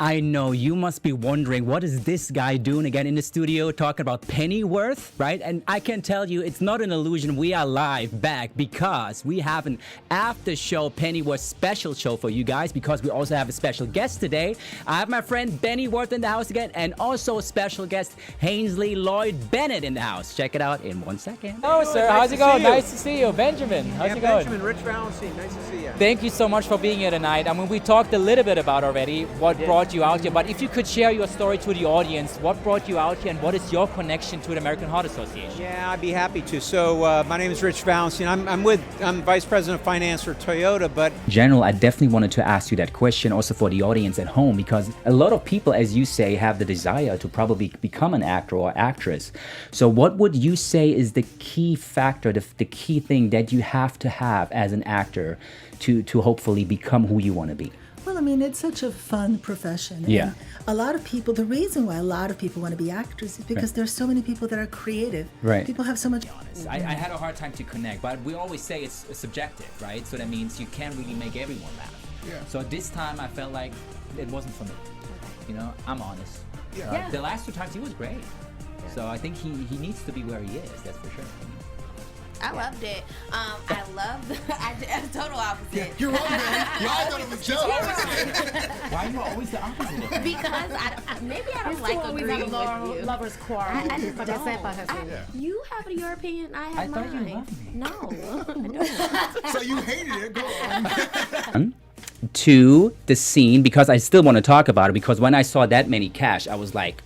I know you must be wondering, what is this guy doing again in the studio talking about Pennyworth, right? And I can tell you it's not an illusion. We are live back because we have an after show Pennyworth special show for you guys, because we also have a special guest today. I have my friend Benny Worth in the house again, and also a special guest Hainsley Lloyd Bennett in the house. Check it out in 1 second. Hello, sir. How's it going? Nice to see you. Benjamin, how's it going? Benjamin, Rich Valenstein, nice to see you. Thank you so much for being here tonight. I mean, we talked a little bit about already what brought you out here, but if you could share your story to the audience, what brought you out here and what is your connection to the American Heart Association? Yeah, I'd be happy to. So my name is Rich Valenstein. I'm Vice President of Finance for Toyota, but... General, I definitely wanted to ask you that question also for the audience at home, because a lot of people, as you say, have the desire to probably become an actor or actress. So what would you say is the key factor, the key thing that you have to have as an actor to hopefully become who you want to be? Well, I mean, it's such a fun profession. Yeah. And a lot of people, the reason why a lot of people want to be actors is because there's so many people that are creative. Right. People have so much... I had a hard time to connect, but we always say it's subjective, right? So that means you can't really make everyone laugh. Yeah. So this time I felt like it wasn't for me. You know, I'm honest. Yeah. The last 2 times he was great. So I think he needs to be where he is, that's for sure. I loved it. I love the total opposite. You're wrong, man. I thought it was Joe. Why are you always the opposite? Because maybe I don't like agreeing with you. Lovers quarrel. I just don't. You have your opinion, I have thought mine. you loved me. No, I don't. So you hated it. Go on. To the scene, because I still want to talk about it, because when I saw that many cash, I was like,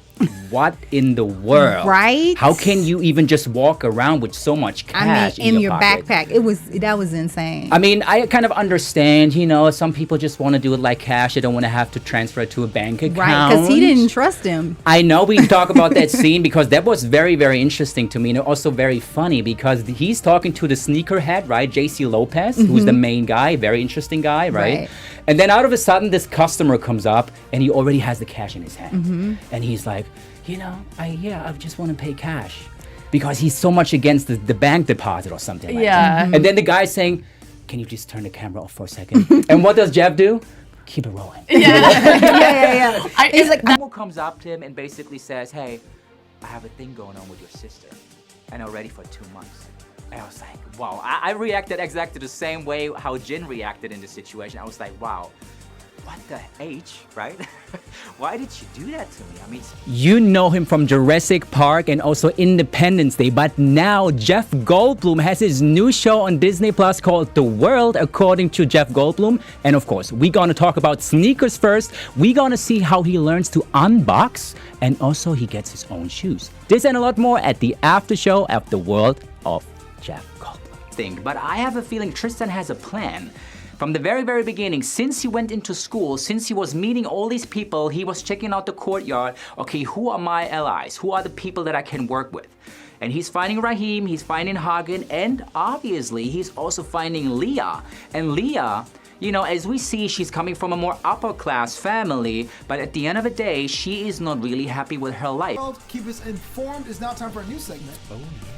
what in the world? Right? How can you even just walk around with so much cash in your pocket? backpack? That was insane. I mean, I kind of understand, you know, some people just want to do it like cash. They don't want to have to transfer it to a bank account. Right, because he didn't trust him. I know we talk about that scene because that was very, very interesting to me, and also very funny because he's talking to the sneakerhead, right? JC Lopez, who's the main guy, very interesting guy, right? And then out of a sudden, this customer comes up and he already has the cash in his hand. And he's like, you know, I just want to pay cash. Because he's so much against the bank deposit or something like that. And then the guy's saying, can you just turn the camera off for a second? And what does Jeff do? Keep it rolling. Yeah. He's like, someone comes up to him and basically says, hey, I have a thing going on with your sister. And already for 2 months. And I was like, wow. I reacted exactly the same way how Jin reacted in the situation. I was like, wow, what the H, right? Why did you do that to me? I mean, you know him from Jurassic Park and also Independence Day, but now Jeff Goldblum has his new show on Disney Plus called The World, according to Jeff Goldblum. And of course, we're gonna talk about sneakers first. We're gonna see how he learns to unbox, and also he gets his own shoes. This and a lot more at the after show of The World of Jeff Goldblum. But I have a feeling Tristan has a plan. From the very, very beginning, since he went into school, since he was meeting all these people, he was checking out the courtyard. Okay, who are my allies? Who are the people that I can work with? And he's finding Raheem, he's finding Hagen, and obviously he's also finding Leah. And Leah, you know, as we see, she's coming from a more upper class family, but at the end of the day, she is not really happy with her life. Keep us informed. It's now time for a new segment. Oh, yeah.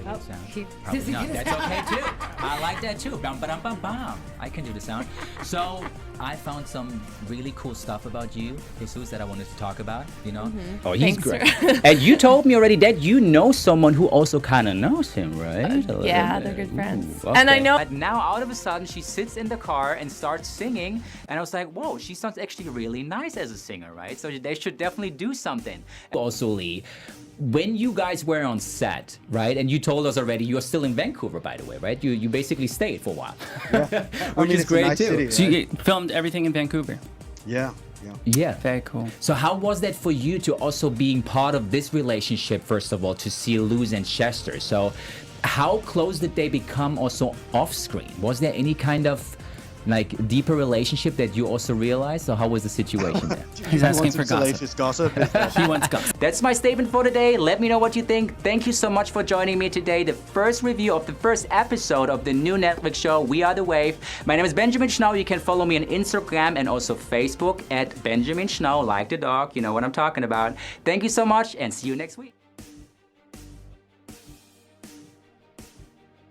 Probably not. That's okay too. I like that too. Bum, ba-dum, bum, bum. I can do the sound. So I found some really cool stuff about you, Jesus, that I wanted to talk about. You know? Oh, he's great. And you told me already that you know someone who also kind of knows him, right? Yeah, they're good friends. Okay. And I know. But now, out of a sudden, she sits in the car and starts singing, and I was like, whoa, she sounds actually really nice as a singer, right? So they should definitely do something. Also, Lee, when you guys were on set, right, and you told us already you're still in Vancouver, by the way, right? You basically stayed for a while, which is great nice too. City, So you filmed everything in Vancouver? Yeah. Yeah. Very cool. So how was that for you to also being part of this relationship, first of all, to see Luz and Chester? So how close did they become also off screen? Was there any kind of like deeper relationship that you also realized, or how was the situation there? He's asking for gossip. He wants gossip. That's my statement for today. Let me know what you think. Thank you so much for joining me today. The first review of the first episode of the new Netflix show, We Are The Wave. My name is Benjamin Schnau. You can follow me on Instagram and also Facebook at Benjamin Schnau, like the dog. You know what I'm talking about. Thank you so much and see you next week.